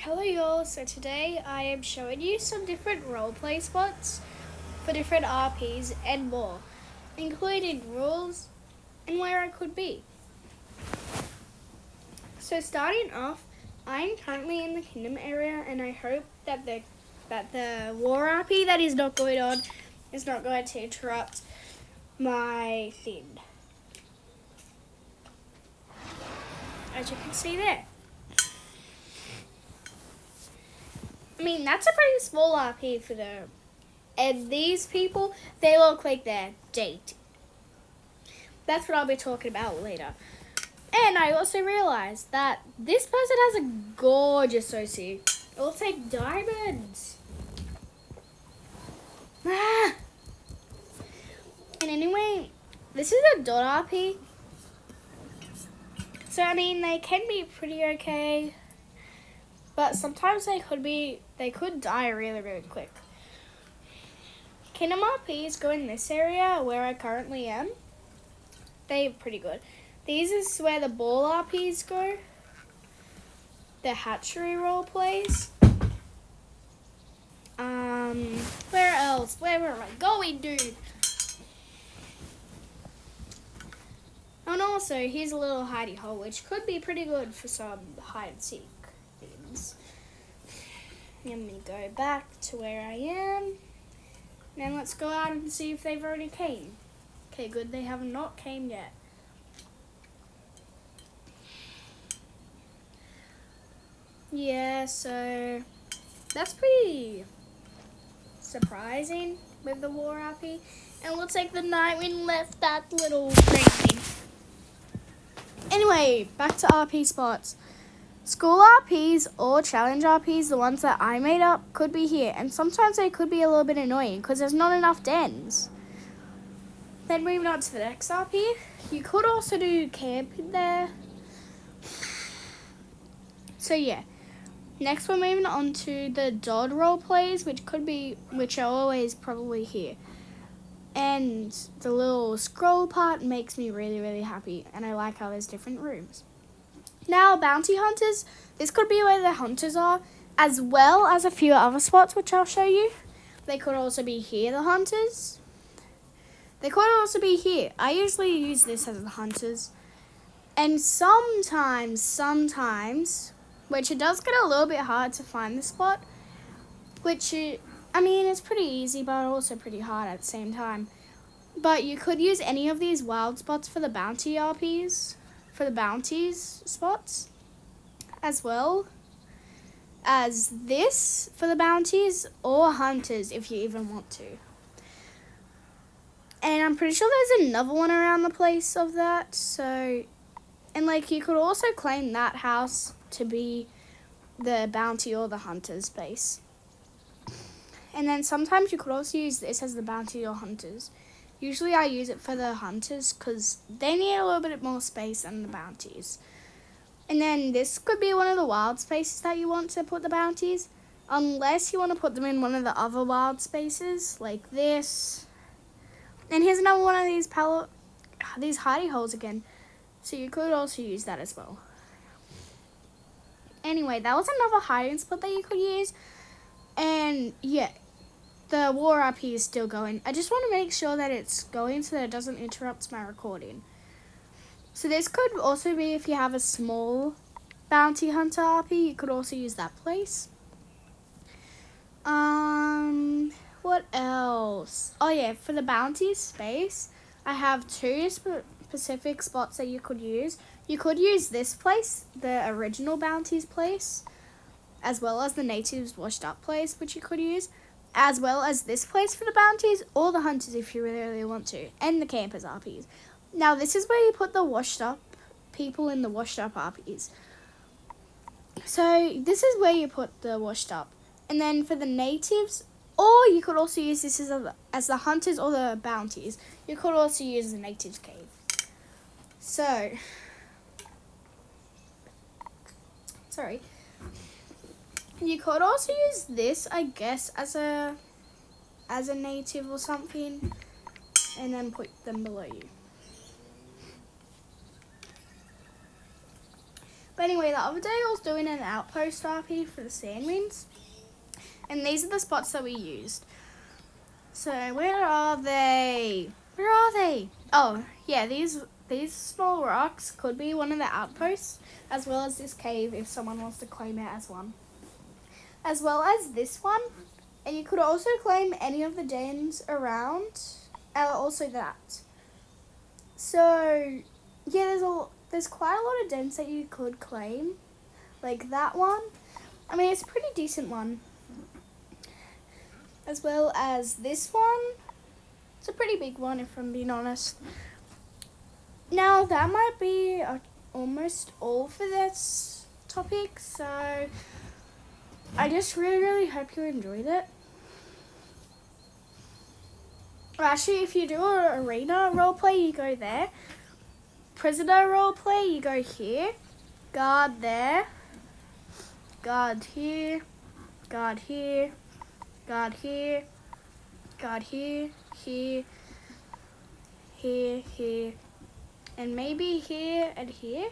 Hello y'all, so today I am showing you some different roleplay spots for different RPs and more, including rules and where I could be. So starting off, I'm currently in the Kingdom area and I hope that the war RP that is not going on is not going to interrupt my thing. As you can see there. I mean, that's a pretty small RP for them. And these people, they look like they're dating. That's what I'll be talking about later. And I also realized that this person has a gorgeous OC. It looks like diamonds. Ah. And anyway, this is a dot RP. So I mean, they can be pretty okay. But sometimes they could die really, really quick. Kingdom RPs go in this area where I currently am. They're pretty good. These is where the ball RPs go. The hatchery role plays. Where else? Where am I going, dude? And also, here's a little hidey hole, which could be pretty good for some hide and seek things. Let me go back to where I am. Now let's go out and see if they've already came. Okay, good. They have not came yet. Yeah, so that's pretty surprising with the war RP. And it looks like the night wind left that little thing. Anyway, back to RP spots. School RPs or challenge RPs, the ones that I made up, could be here. And sometimes they could be a little bit annoying because there's not enough dens. Then moving on to the next RP, you could also do camp in there. So yeah. Next we're moving on to the Dodd role plays, which are always probably here. And the little scroll part makes me really, really happy. And I like how there's different rooms. Now, bounty hunters, this could be where the hunters are, as well as a few other spots, which I'll show you. They could also be here, the hunters. They could also be here. I usually use this as the hunters. And sometimes, which it does get a little bit hard to find the spot, it's pretty easy, but also pretty hard at the same time. But you could use any of these wild spots for the bounty RPs. For the bounties spots, as well as this for the bounties or hunters if you even want to. And I'm pretty sure there's another one around the place of that. So, and you could also claim that house to be the bounty or the hunter's base. And then sometimes you could also use this as the bounty or hunters. Usually I use it for the hunters because they need a little bit more space than the bounties. And then this could be one of the wild spaces that you want to put the bounties. Unless you want to put them in one of the other wild spaces, like this. And here's another one of these hidey holes again. So you could also use that as well. Anyway, that was another hiding spot that you could use. And yeah. The war RP is still going. I just want to make sure that it's going so that it doesn't interrupt my recording. So this could also be if you have a small bounty hunter RP, you could also use that place. What else? Oh yeah, for the bounty space, I have two specific spots that you could use. You could use this place, the original bounties place, as well as the natives washed up place, which you could use. As well as this place for the bounties or the hunters if you really, really want to. And the campers RPs. Now this is where you put the washed up people in the washed up RPs. So this is where you put the washed up. And then for the natives, or you could also use this as the hunters or the bounties. You could also use the natives cave. So, sorry. You could also use this, I guess, as a native or something, and then put them below you. But anyway, the other day I was doing an outpost RP for the sandwings. And these are the spots that we used. So where are they? Where are they? Oh, yeah, these small rocks could be one of the outposts, as well as this cave if someone wants to claim it as one. As well as this one. And you could also claim any of the dens around. Also that. So, yeah, there's quite a lot of dens that you could claim. Like that one. I mean, it's a pretty decent one. As well as this one. It's a pretty big one, if I'm being honest. Now, that might be almost all for this topic. So, I just really, really hope you enjoyed it. Actually, if you do an arena roleplay, you go there. Prisoner roleplay, you go here. Guard there. Guard here. Guard here. Guard here. Guard here. Here. Here. Here. And maybe here and here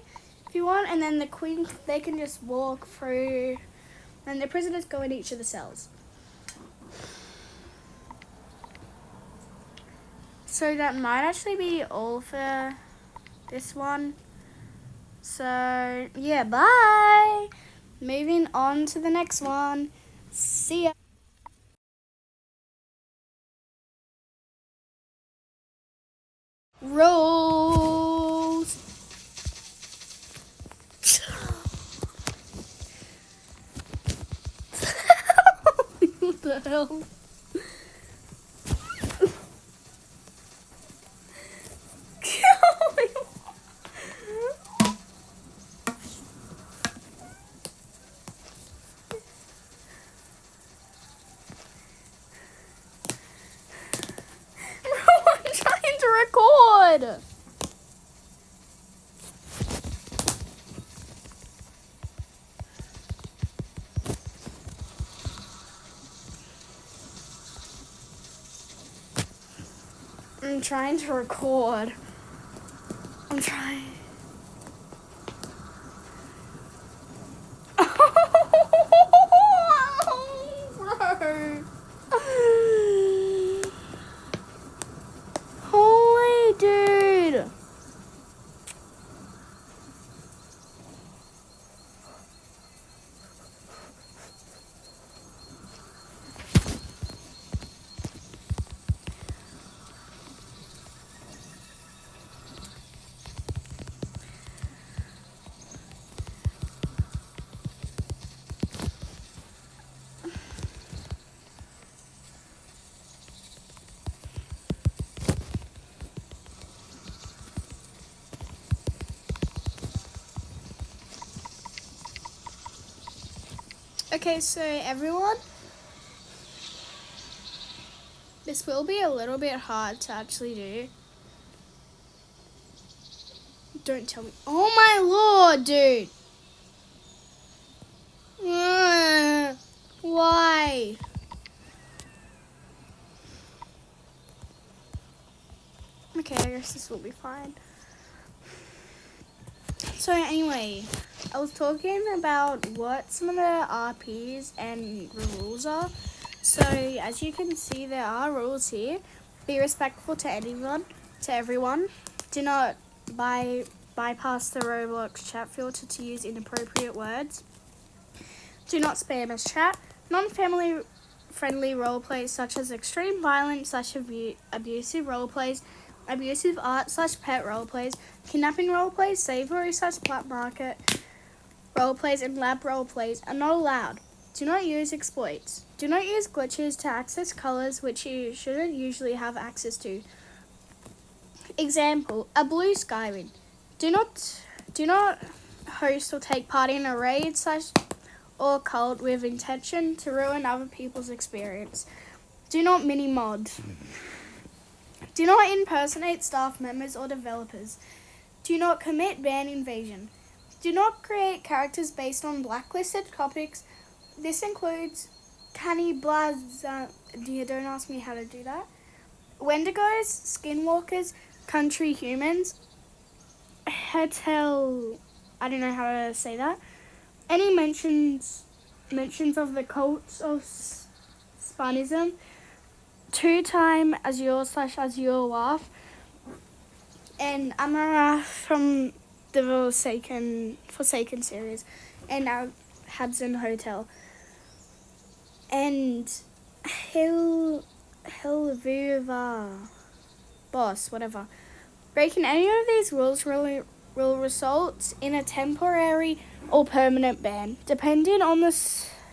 if you want. And then the queen, they can just walk through. And the prisoners go in each of the cells. So that might actually be all for this one. So, yeah, bye. Moving on to the next one. See ya. Rolls. What the hell? Record. I'm trying to record. I'm trying. Bro. Holy dude. Okay, so everyone, this will be a little bit hard to actually do. Don't tell me. Oh my lord, dude. Why? Okay, I guess this will be fine. So anyway, I was talking about what some of the RPs and rules are. So as you can see, there are rules here. Be respectful to everyone. Do not bypass the Roblox chat filter to use inappropriate words. Do not spam as chat. Non-family friendly roleplays such as extreme violence / abusive roleplays, abusive art / pet roleplays, kidnapping roleplays, savory / black market roleplays, and lab roleplays are not allowed. Do not use exploits. Do not use glitches to access colors which you shouldn't usually have access to. Example, a blue Skyrim. Do not host or take part in a raid / or cult with intention to ruin other people's experience. Do not mini mod. Do not impersonate staff members or developers. Do not commit ban invasion. Do not create characters based on blacklisted topics. This includes cannibalism. Don't ask me how to do that. Wendigos, skinwalkers, country humans, I don't know how to say that. Any mentions of the cult of Spanism, 2-time Azure/Azure Wof, and Amara from the Forsaken series, and our Hudson Hotel, and Helvuva Boss, whatever. Breaking any of these rules will result in a temporary or permanent ban, depending on the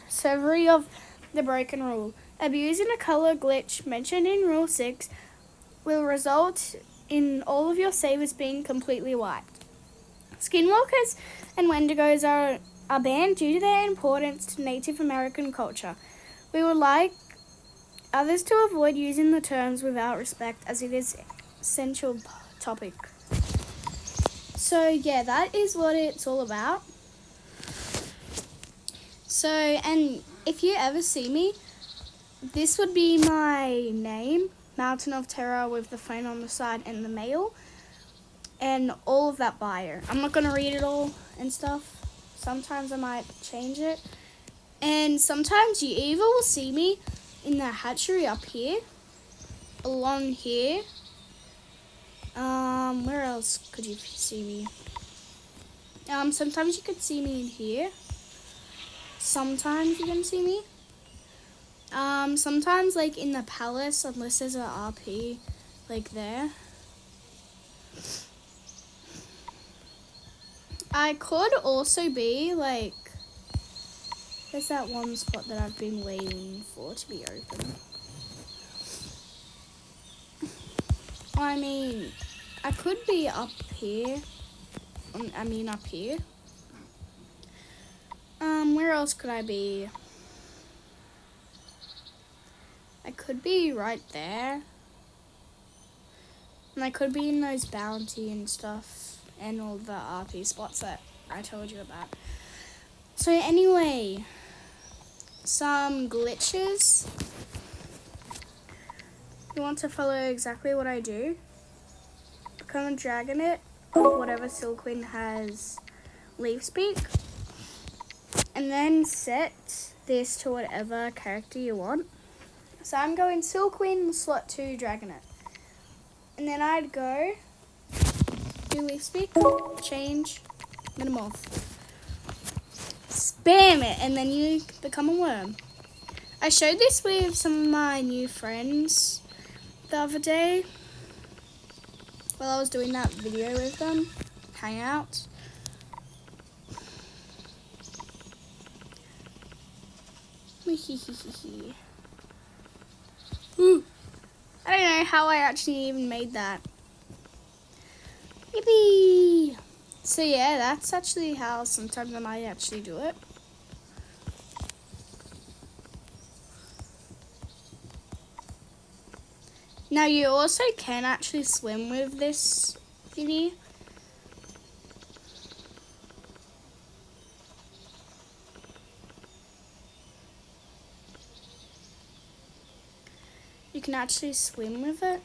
severity of the broken rule. Abusing a color glitch mentioned in Rule 6 will result in all of your savers being completely wiped. Skinwalkers and Wendigos are banned due to their importance to Native American culture. We would like others to avoid using the terms without respect, as it is essential topic. So yeah, that is what it's all about. So, and if you ever see me, this would be my name, Mountain of Terror, with the phone on the side and the mail, and all of that bio. I'm not going to read it all and stuff. Sometimes I might change it. And sometimes you either will see me in the hatchery up here, along here. Where else could you see me? Sometimes you could see me in here. Sometimes you can see me. Sometimes like in the palace, unless there's an RP, like there. I could also be like, there's that one spot that I've been waiting for to be open. I mean, I could be up here. Up here. Where else could I be? I could be right there. And I could be in those bounty and stuff and all the RP spots that I told you about. So anyway, some glitches. You want to follow exactly what I do? Become a dragonet of whatever Silquin has leaf speak. And then set this to whatever character you want. So I'm going Silquin slot 2 dragonet. And then I'd go do leaf speak, change, metamorph. Spam it and then you become a worm. I showed this with some of my new friends the other day while I was doing that video with them, hangout. Ooh. I don't know how I actually even made that. Yippee! So yeah, that's actually how sometimes I might actually do it. Now you also can actually swim with this thingy. You can actually swim with it.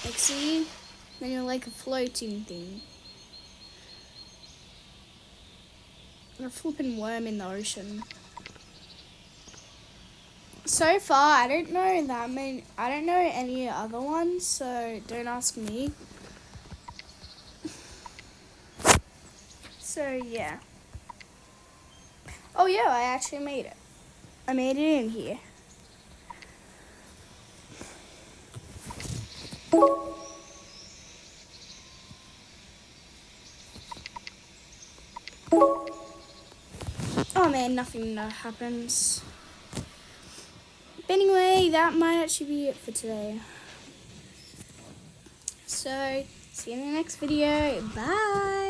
Like see? Then you're like a floating thing. You're a flipping worm in the ocean. So far, I don't know that many. I don't know any other ones, so don't ask me. So yeah. Oh yeah, I actually made it. I made it in here. Oh man, nothing happens. But anyway, that might actually be it for today. So, see you in the next video. Bye!